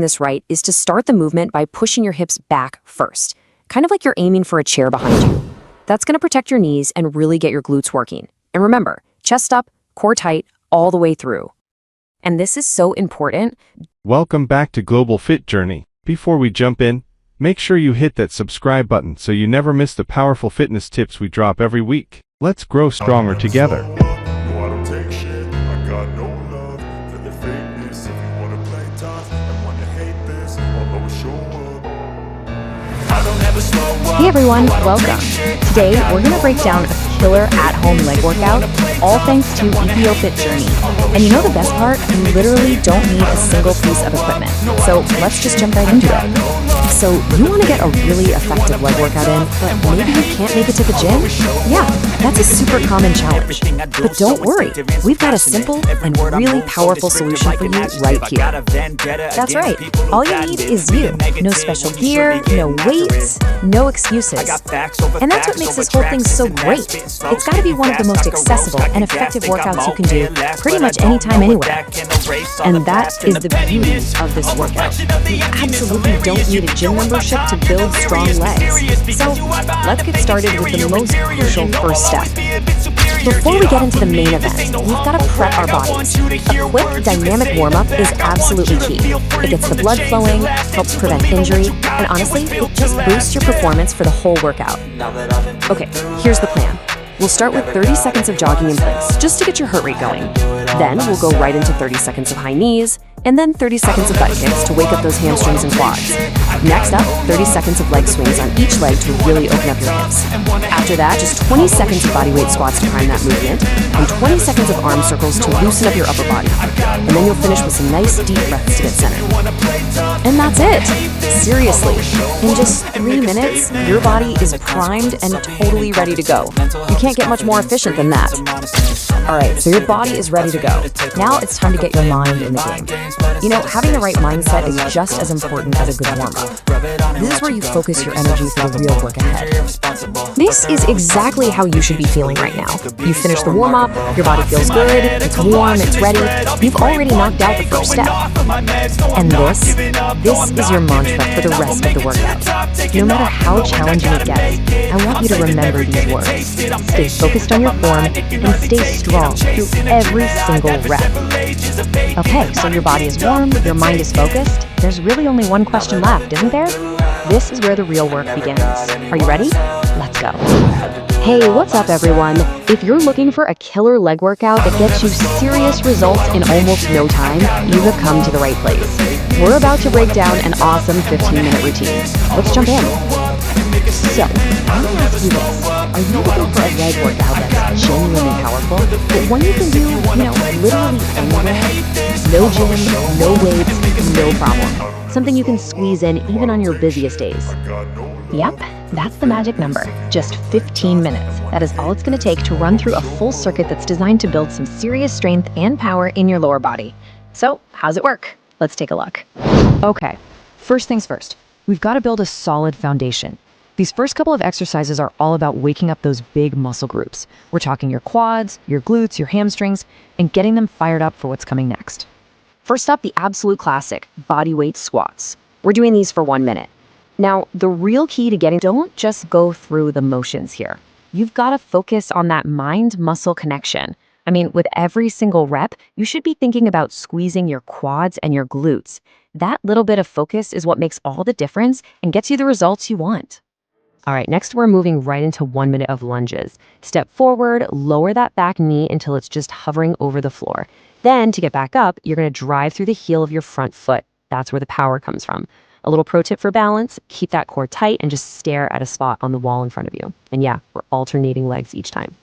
this right is to start the movement by pushing your hips back first, kind of like you're aiming for a chair behind you. That's going to protect your knees and really get your glutes working. And remember, chest up, core tight, all the way through. And this is so important. Welcome back to Global Fit Journey. Before we jump in, make sure you hit that subscribe button so you never miss the powerful fitness tips we drop every week. Let's grow stronger together. Hey everyone, welcome. Today we're going to break down a killer at-home leg workout, all thanks to EPO Fit Journey. And you know the best part? You literally don't need a single piece of equipment. So let's just jump right into it. So you want to get a really effective leg workout in, but maybe you can't make it to the gym? Yeah, that's a super common challenge. But don't worry, we've got a simple and really powerful solution for you right here. That's right, all you need is you. No special gear, no weights, no excuses. And that's what makes this whole thing so great. It's got to be one of the most accessible and effective workouts you can do pretty much anytime, anywhere. And that is the beauty of this workout. You absolutely don't need a gym membership to build strong legs. So let's get started with the most crucial first step. Before we get into the main event, we've got to prep our bodies. A quick, dynamic warm-up is absolutely key. It gets the blood flowing, helps prevent injury, and honestly, it just boosts your performance for the whole workout. Okay, here's the plan. We'll start with 30 seconds of jogging in place, just to get your heart rate going. Then we'll go right into 30 seconds of high knees, and then 30 seconds of butt kicks to wake up those hamstrings and quads. Next up, 30 seconds of leg swings on each leg to really open up your hips. After that, just 20 seconds of bodyweight squats to prime that movement, and 20 seconds of arm circles to loosen up your upper body. And then you'll finish with some nice deep breaths to get centered. And that's it! Seriously, in just 3 minutes, your body is primed and totally ready to go. You can't get much more efficient than that. Alright, so your body is ready to go. Now it's time to get your mind in the game. You know, having the right mindset is just as important as a good warm-up. This is where you focus your energy for the real work ahead. This is exactly how you should be feeling right now. You finished the warm-up, your body feels good, it's warm, it's ready. You've already knocked out the first step. And this is your mantra for the rest of the workout. No matter how challenging it gets, I want you to remember these words. Stay focused on your form and stay strong through every single rep. Okay, so your body is warm, your mind is focused. There's really only one question left, isn't there? This is where the real work begins. Are you ready? Let's go. Hey, what's up everyone? If you're looking for a killer leg workout that gets you serious results in almost no time, you have come to the right place. We're about to break down an awesome 15-minute routine. Let's jump in. So, I'm gonna ask you this. Are you looking for a leg workout that's genuinely powerful, but one you can do, literally anywhere? No gym, no weights, no problem. Something you can squeeze in even on your busiest days. Yep, that's the magic number. Just 15 minutes. That is all it's going to take to run through a full circuit that's designed to build some serious strength and power in your lower body. So, how's it work? Let's take a look. Okay, first things first. We've got to build a solid foundation. These first couple of exercises are all about waking up those big muscle groups. We're talking your quads, your glutes, your hamstrings, and getting them fired up for what's coming next. First up, the absolute classic, bodyweight squats. We're doing these for 1 minute. Now, the real key to don't just go through the motions here. You've got to focus on that mind-muscle connection. I mean, with every single rep, you should be thinking about squeezing your quads and your glutes. That little bit of focus is what makes all the difference and gets you the results you want. All right, next we're moving right into 1 minute of lunges. Step forward, lower that back knee until it's just hovering over the floor. Then to get back up, you're going to drive through the heel of your front foot. That's where the power comes from. A little pro tip for balance, keep that core tight and just stare at a spot on the wall in front of you. And yeah, we're alternating legs each time.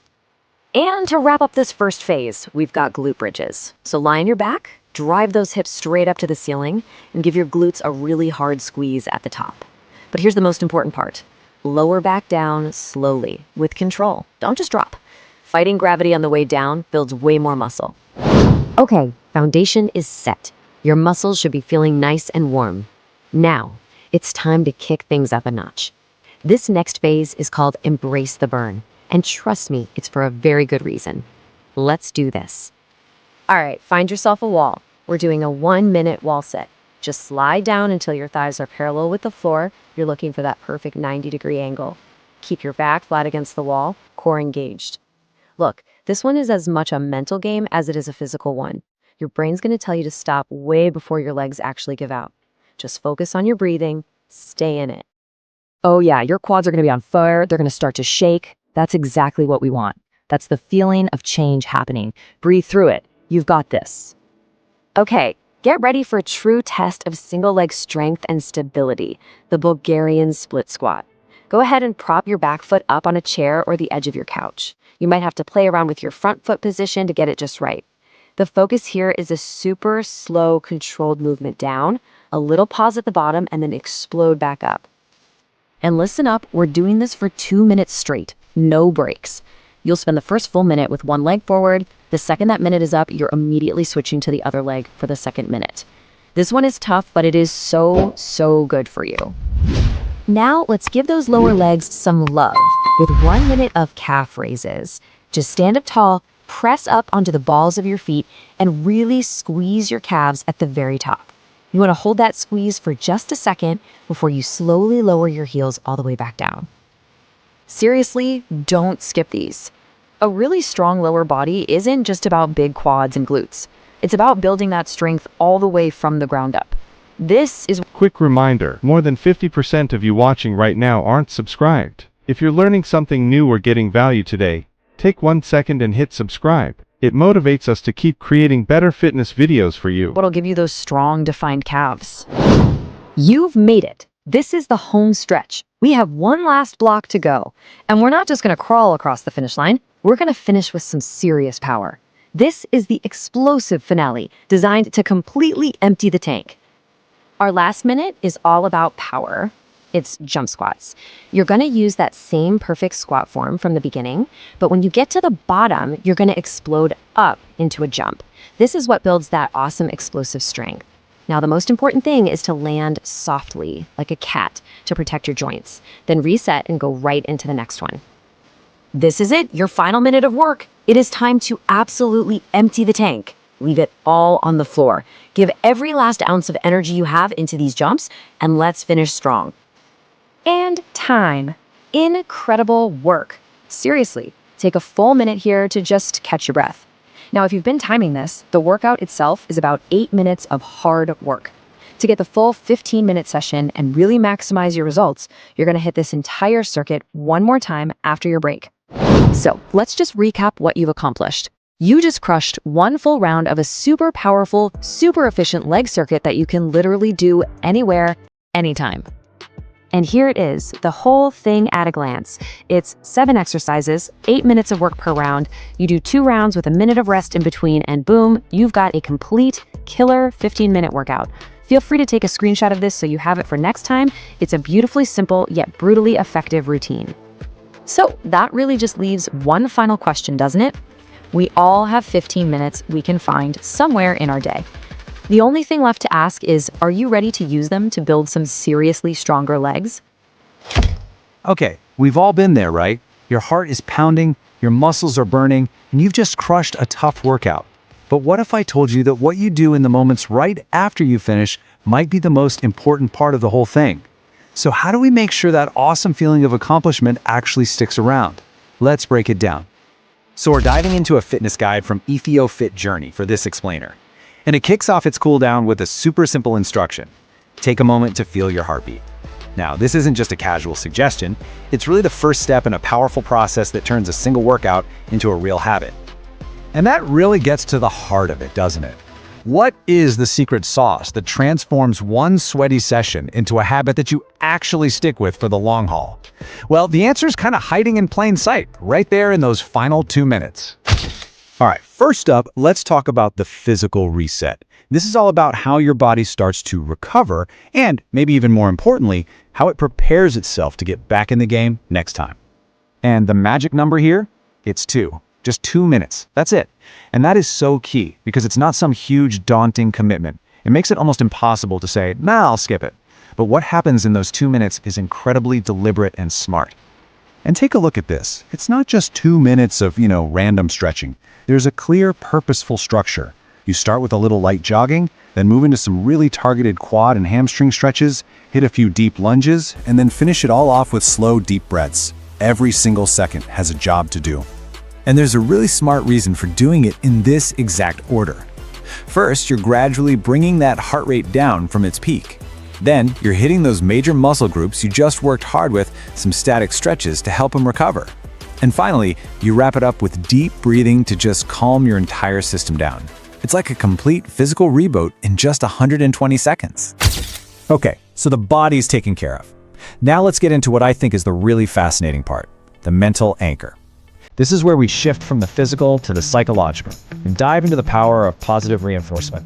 And to wrap up this first phase, we've got glute bridges. So lie on your back, drive those hips straight up to the ceiling, and give your glutes a really hard squeeze at the top. But here's the most important part. Lower back down slowly, with control. Don't just drop. Fighting gravity on the way down builds way more muscle. Okay, foundation is set. Your muscles should be feeling nice and warm. Now, it's time to kick things up a notch. This next phase is called Embrace the Burn. And trust me, it's for a very good reason. Let's do this. All right, find yourself a wall. We're doing a 1 minute wall sit. Just slide down until your thighs are parallel with the floor. You're looking for that perfect 90-degree angle. Keep your back flat against the wall, core engaged. Look, this one is as much a mental game as it is a physical one. Your brain's going to tell you to stop way before your legs actually give out. Just focus on your breathing, stay in it. Oh yeah, your quads are going to be on fire. They're going to start to shake. That's exactly what we want. That's the feeling of change happening. Breathe through it. You've got this. Okay, get ready for a true test of single leg strength and stability, the Bulgarian split squat. Go ahead and prop your back foot up on a chair or the edge of your couch. You might have to play around with your front foot position to get it just right. The focus here is a super slow, controlled movement down, a little pause at the bottom, and then explode back up. And listen up, we're doing this for 2 minutes straight, no breaks. You'll spend the first full minute with one leg forward. The second that minute is up, you're immediately switching to the other leg for the second minute. This one is tough, but it is so good for you. Now let's give those lower legs some love with 1 minute of calf raises. Just stand up tall, press up onto the balls of your feet, and really squeeze your calves at the very top. You want to hold that squeeze for just a second before you slowly lower your heels all the way back down. Seriously, don't skip these. A really strong lower body isn't just about big quads and glutes. It's about building that strength all the way from the ground up. This is Quick reminder, more than 50% of you watching right now aren't subscribed. If you're learning something new or getting value today, take 1 second and hit subscribe. It motivates us to keep creating better fitness videos for you. what'll give you those strong, defined calves. You've made it. This is the home stretch. We have one last block to go. And we're not just going to crawl across the finish line. We're going to finish with some serious power. This is the explosive finale, designed to completely empty the tank. Our last minute is all about power. It's jump squats. You're going to use that same perfect squat form from the beginning, but when you get to the bottom, you're going to explode up into a jump. This is what builds that awesome explosive strength. Now, the most important thing is to land softly, like a cat, to protect your joints. Then reset and go right into the next one. This is it, your final minute of work. It is time to absolutely empty the tank. Leave it all on the floor. Give every last ounce of energy you have into these jumps, and let's finish strong. And time. Incredible work. Seriously, take a full minute here to just catch your breath. Now, if you've been timing this, the workout itself is about 8 minutes of hard work. To get the full 15-minute session and really maximize your results, you're going to hit this entire circuit one more time after your break. So let's just recap what you've accomplished. You just crushed one full round of a super powerful, super efficient leg circuit that you can literally do anywhere, anytime. And here it is, the whole thing at a glance. It's 7 exercises, 8 minutes of work per round. You do 2 rounds with a minute of rest in between, and boom, you've got a complete killer 15-minute workout. Feel free to take a screenshot of this so you have it for next time. It's a beautifully simple yet brutally effective routine. So that really just leaves one final question, doesn't it? We all have 15 minutes we can find somewhere in our day. The only thing left to ask is, are you ready to use them to build some seriously stronger legs? Okay, we've all been there, right? Your heart is pounding, your muscles are burning, and you've just crushed a tough workout. But what if I told you that what you do in the moments right after you finish might be the most important part of the whole thing? So how do we make sure that awesome feeling of accomplishment actually sticks around? Let's break it down. So we're diving into a fitness guide from EthioFit Journey for this explainer. And it kicks off its cooldown with a super simple instruction. Take a moment to feel your heartbeat. Now, this isn't just a casual suggestion, it's really the first step in a powerful process that turns a single workout into a real habit. And that really gets to the heart of it, doesn't it? What is the secret sauce that transforms one sweaty session into a habit that you actually stick with for the long haul? Well, the answer is kind of hiding in plain sight, right there in those final 2 minutes. All right, first up, let's talk about the physical reset. This is all about how your body starts to recover and, maybe even more importantly, how it prepares itself to get back in the game next time. And the magic number here? It's 2. Just 2 minutes. That's it. And that is so key because it's not some huge, daunting commitment. It makes it almost impossible to say, nah, I'll skip it. But what happens in those 2 minutes is incredibly deliberate and smart. And take a look at this. It's not just 2 minutes of, random stretching. There's a clear, purposeful structure. You start with a little light jogging, Then move into some really targeted quad and hamstring stretches, hit a few deep lunges, and then finish it all off with slow, deep breaths. Every single second has a job to do. And there's a really smart reason for doing it in this exact order. First, you're gradually bringing that heart rate down from its peak. Then, you're hitting those major muscle groups you just worked hard with some static stretches to help them recover. And finally, you wrap it up with deep breathing to just calm your entire system down. It's like a complete physical reboot in just 120 seconds. Okay, so the body's taken care of. Now let's get into what I think is the really fascinating part, the mental anchor. This is where we shift from the physical to the psychological and dive into the power of positive reinforcement.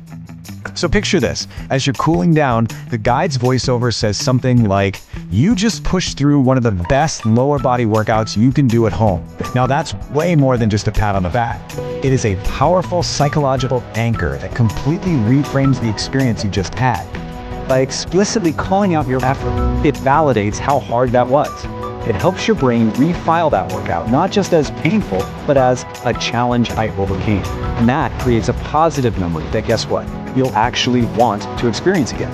So picture this, as you're cooling down, the guide's voiceover says something like, "You just pushed through one of the best lower body workouts you can do at home." Now that's way more than just a pat on the back. It is a powerful psychological anchor that completely reframes the experience you just had. By explicitly calling out your effort, it validates how hard that was. It helps your brain refile that workout, not just as painful, but as a challenge I overcame. And that creates a positive memory that, guess what, you'll actually want to experience again.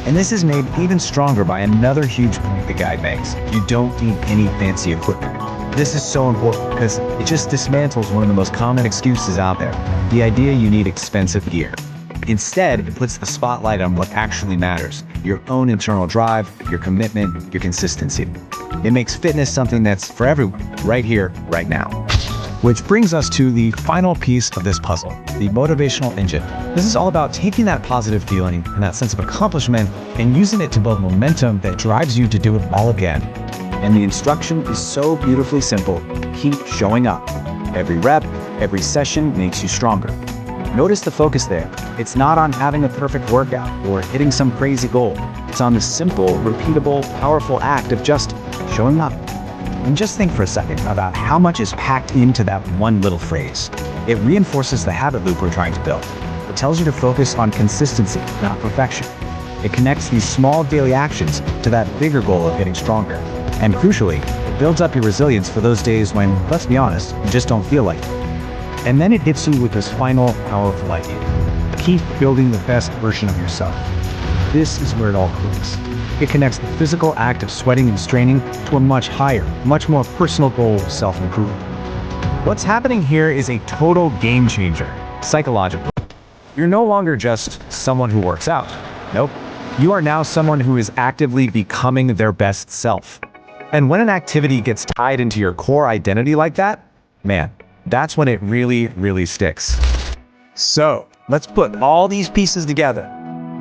And this is made even stronger by another huge point the guide makes. You don't need any fancy equipment. This is so important because it just dismantles one of the most common excuses out there, the idea you need expensive gear. Instead, it puts the spotlight on what actually matters, your own internal drive, your commitment, your consistency. It makes fitness something that's for everyone, right here, right now. Which brings us to the final piece of this puzzle, the motivational engine. This is all about taking that positive feeling and that sense of accomplishment and using it to build momentum that drives you to do it all again. And the instruction is so beautifully simple. Keep showing up. Every rep, every session makes you stronger. Notice the focus there. It's not on having a perfect workout or hitting some crazy goal. It's on the simple, repeatable, powerful act of just showing up. And just think for a second about how much is packed into that one little phrase. It reinforces the habit loop we're trying to build. It tells you to focus on consistency, not perfection. It connects these small daily actions to that bigger goal of getting stronger. And crucially, it builds up your resilience for those days when, let's be honest, you just don't feel like it. And then it hits you with this final powerful idea. Keep building the best version of yourself. This is where it all clicks. It connects the physical act of sweating and straining to a much higher, much more personal goal of self-improvement. What's happening here is a total game changer, psychologically. You're no longer just someone who works out. Nope. You are now someone who is actively becoming their best self. And when an activity gets tied into your core identity like that, man, that's when it really sticks. So, let's put all these pieces together.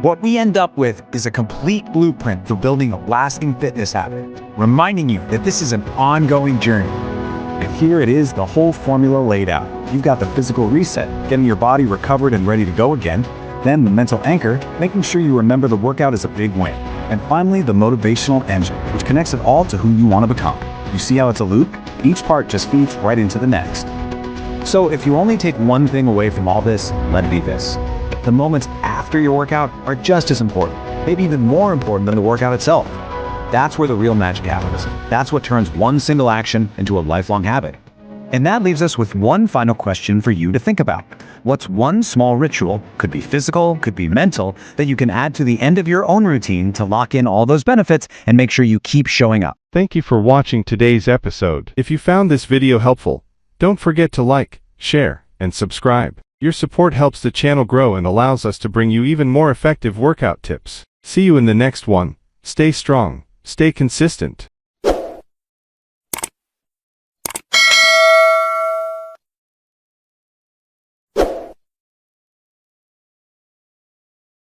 What we end up with is a complete blueprint for building a lasting fitness habit, reminding you that this is an ongoing journey. And here it is, the whole formula laid out. You've got the physical reset, getting your body recovered and ready to go again. Then the mental anchor, making sure you remember the workout is a big win. And finally, the motivational engine, which connects it all to who you want to become. You see how it's a loop? Each part just feeds right into the next. So if you only take one thing away from all this, let it be this. The moments after your workout are just as important, maybe even more important than the workout itself. That's where the real magic happens. That's what turns one single action into a lifelong habit. And that leaves us with one final question for you to think about. What's one small ritual, could be physical, could be mental, that you can add to the end of your own routine to lock in all those benefits and make sure you keep showing up? Thank you for watching today's episode. If you found this video helpful, don't forget to like, share, and subscribe. Your support helps the channel grow and allows us to bring you even more effective workout tips. See you in the next one. Stay strong, stay consistent.